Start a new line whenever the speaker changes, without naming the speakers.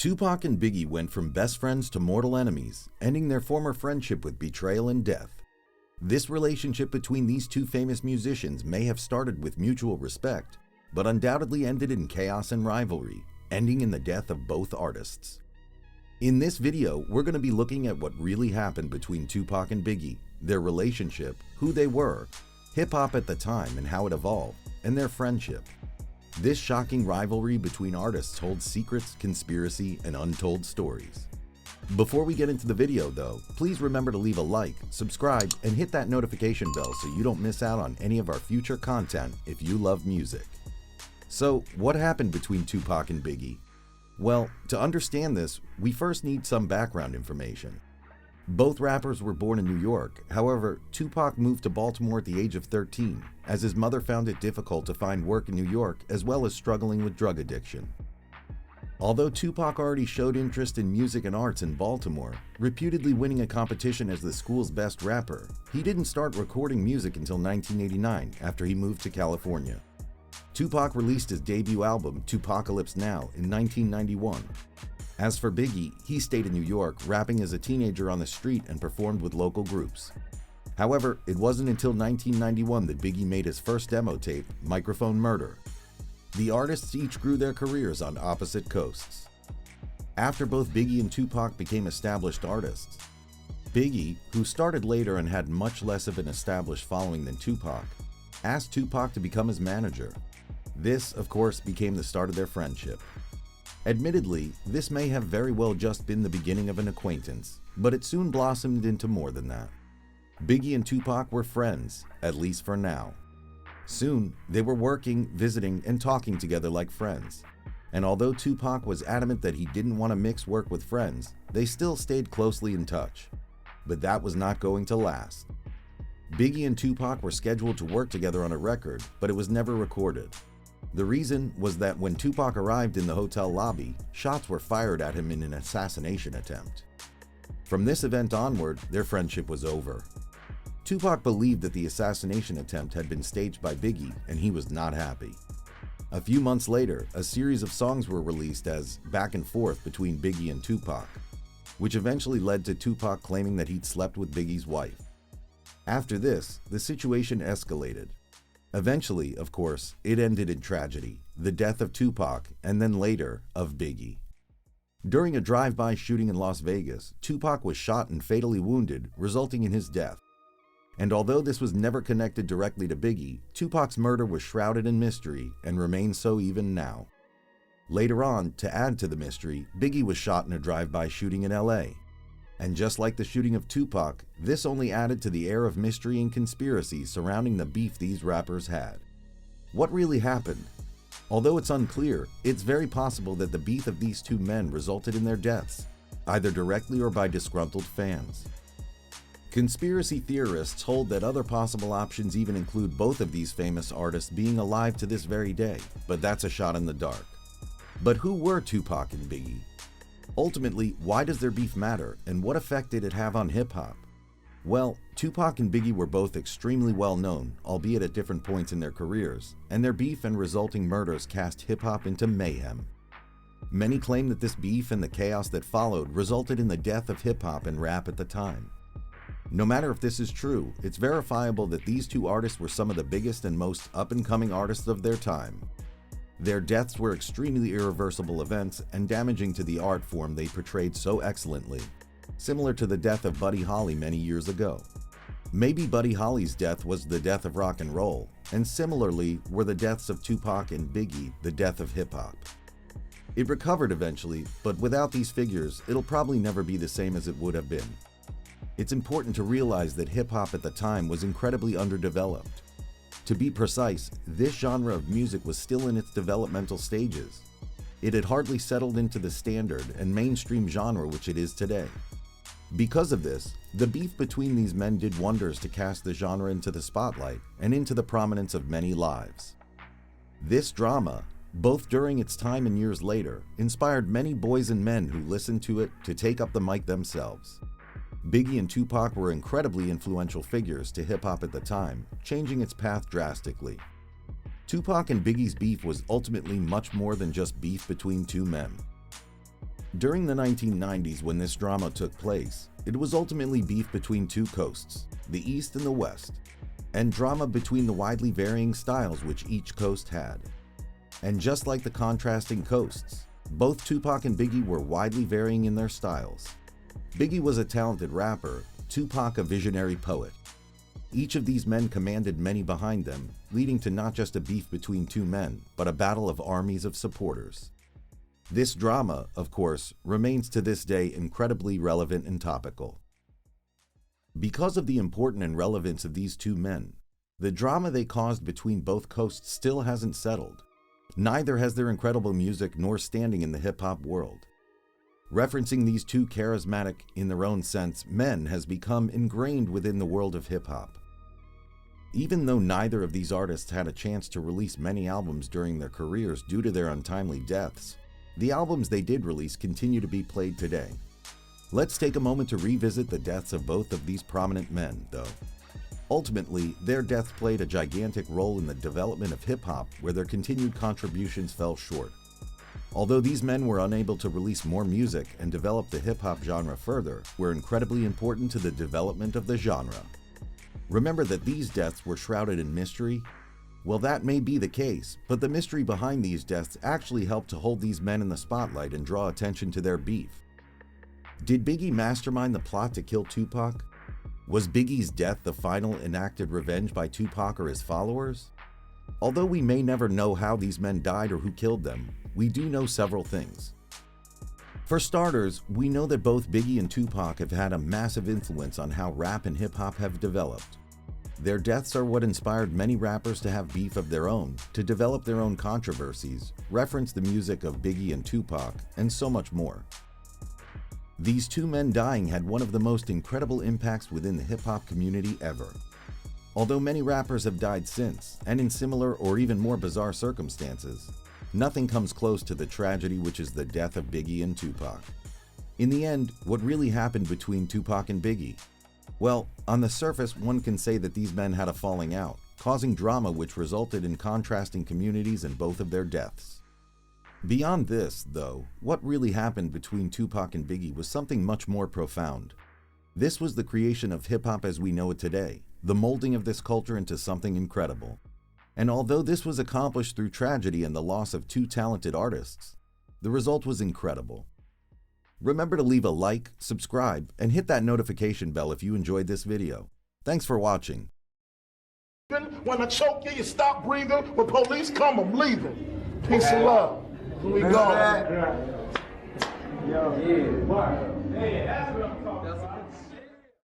Tupac and Biggie went from best friends to mortal enemies, ending their former friendship with betrayal and death. This relationship between these two famous musicians may have started with mutual respect, but undoubtedly ended in chaos and rivalry, ending in the death of both artists. In this video, we're going to be looking at what really happened between Tupac and Biggie, their relationship, who they were, hip-hop at the time and how it evolved, and their friendship. This shocking rivalry between artists holds secrets, conspiracy, and untold stories. Before we get into the video though, please remember to leave a like, subscribe, and hit that notification bell so you don't miss out on any of our future content if you love music. So, what happened between Tupac and Biggie? Well, to understand this, we first need some background information. Both rappers were born in New York, however, Tupac moved to Baltimore at the age of 13, as his mother found it difficult to find work in New York as well as struggling with drug addiction. Although Tupac already showed interest in music and arts in Baltimore, reputedly winning a competition as the school's best rapper, he didn't start recording music until 1989 after he moved to California. Tupac released his debut album, Tupacalypse Now, in 1991. As for Biggie, he stayed in New York, rapping as a teenager on the street and performed with local groups. However, it wasn't until 1991 that Biggie made his first demo tape, Microphone Murder. The artists each grew their careers on opposite coasts. After both Biggie and Tupac became established artists, Biggie, who started later and had much less of an established following than Tupac, asked Tupac to become his manager. This, of course, became the start of their friendship. Admittedly, this may have very well just been the beginning of an acquaintance, but it soon blossomed into more than that. Biggie and Tupac were friends, at least for now. Soon, they were working, visiting, and talking together like friends. And although Tupac was adamant that he didn't want to mix work with friends, they still stayed closely in touch. But that was not going to last. Biggie and Tupac were scheduled to work together on a record, but it was never recorded. The reason was that when Tupac arrived in the hotel lobby, shots were fired at him in an assassination attempt. From this event onward, their friendship was over. Tupac believed that the assassination attempt had been staged by Biggie, and he was not happy. A few months later, a series of songs were released as back and forth between Biggie and Tupac, which eventually led to Tupac claiming that he'd slept with Biggie's wife. After this, the situation escalated. Eventually, of course, it ended in tragedy, the death of Tupac, and then later, of Biggie. During a drive-by shooting in Las Vegas, Tupac was shot and fatally wounded, resulting in his death. And although this was never connected directly to Biggie, Tupac's murder was shrouded in mystery and remains so even now. Later on, to add to the mystery, Biggie was shot in a drive-by shooting in LA. And just like the shooting of Tupac, this only added to the air of mystery and conspiracy surrounding the beef these rappers had. What really happened? Although it's unclear, it's very possible that the beef of these two men resulted in their deaths, either directly or by disgruntled fans. Conspiracy theorists hold that other possible options even include both of these famous artists being alive to this very day, but that's a shot in the dark. But who were Tupac and Biggie? Ultimately, why does their beef matter, and what effect did it have on hip-hop? Well, Tupac and Biggie were both extremely well known, albeit at different points in their careers, and their beef and resulting murders cast hip-hop into mayhem. Many claim that this beef and the chaos that followed resulted in the death of hip-hop and rap at the time. No matter if this is true, it's verifiable that these two artists were some of the biggest and most up-and-coming artists of their time. Their deaths were extremely irreversible events and damaging to the art form they portrayed so excellently, similar to the death of Buddy Holly many years ago. Maybe Buddy Holly's death was the death of rock and roll, and similarly were the deaths of Tupac and Biggie the death of hip-hop. It recovered eventually, but without these figures, it'll probably never be the same as it would have been. It's important to realize that hip-hop at the time was incredibly underdeveloped. To be precise, this genre of music was still in its developmental stages. It had hardly settled into the standard and mainstream genre which it is today. Because of this, the beef between these men did wonders to cast the genre into the spotlight and into the prominence of many lives. This drama, both during its time and years later, inspired many boys and men who listened to it to take up the mic themselves. Biggie and Tupac were incredibly influential figures to hip-hop at the time, changing its path drastically. Tupac and Biggie's beef was ultimately much more than just beef between two men. During the 1990s, when this drama took place, it was ultimately beef between two coasts, the East and the West, and drama between the widely varying styles which each coast had. And just like the contrasting coasts, both Tupac and Biggie were widely varying in their styles. Biggie was a talented rapper, Tupac a visionary poet. Each of these men commanded many behind them, leading to not just a beef between two men, but a battle of armies of supporters. This drama, of course, remains to this day incredibly relevant and topical. Because of the importance and relevance of these two men, the drama they caused between both coasts still hasn't settled. Neither has their incredible music nor standing in the hip-hop world. Referencing these two charismatic, in their own sense, men has become ingrained within the world of hip-hop. Even though neither of these artists had a chance to release many albums during their careers due to their untimely deaths, the albums they did release continue to be played today. Let's take a moment to revisit the deaths of both of these prominent men, though. Ultimately, their deaths played a gigantic role in the development of hip-hop, where their continued contributions fell short. Although these men were unable to release more music and develop the hip-hop genre further, were incredibly important to the development of the genre. Remember that these deaths were shrouded in mystery? Well, that may be the case, but the mystery behind these deaths actually helped to hold these men in the spotlight and draw attention to their beef. Did Biggie mastermind the plot to kill Tupac? Was Biggie's death the final enacted revenge by Tupac or his followers? Although we may never know how these men died or who killed them, we do know several things. For starters, we know that both Biggie and Tupac have had a massive influence on how rap and hip-hop have developed. Their deaths are what inspired many rappers to have beef of their own, to develop their own controversies, reference the music of Biggie and Tupac, and so much more. These two men dying had one of the most incredible impacts within the hip-hop community ever. Although many rappers have died since, and in similar or even more bizarre circumstances, nothing comes close to the tragedy which is the death of Biggie and Tupac. In the end, what really happened between Tupac and Biggie? Well, on the surface, one can say that these men had a falling out, causing drama which resulted in contrasting communities in both of their deaths. Beyond this, though, what really happened between Tupac and Biggie was something much more profound. This was the creation of hip-hop as we know it today, the molding of this culture into something incredible. And although this was accomplished through tragedy and the loss of two talented artists, the result was incredible. Remember to leave a like, subscribe, and hit that notification bell if you enjoyed this video. Thanks for watching.
When I choke you, you stop breathing. When police come, I'm leaving. Peace and love. Here we go.
Yeah. Hey, that's what I'm talking about.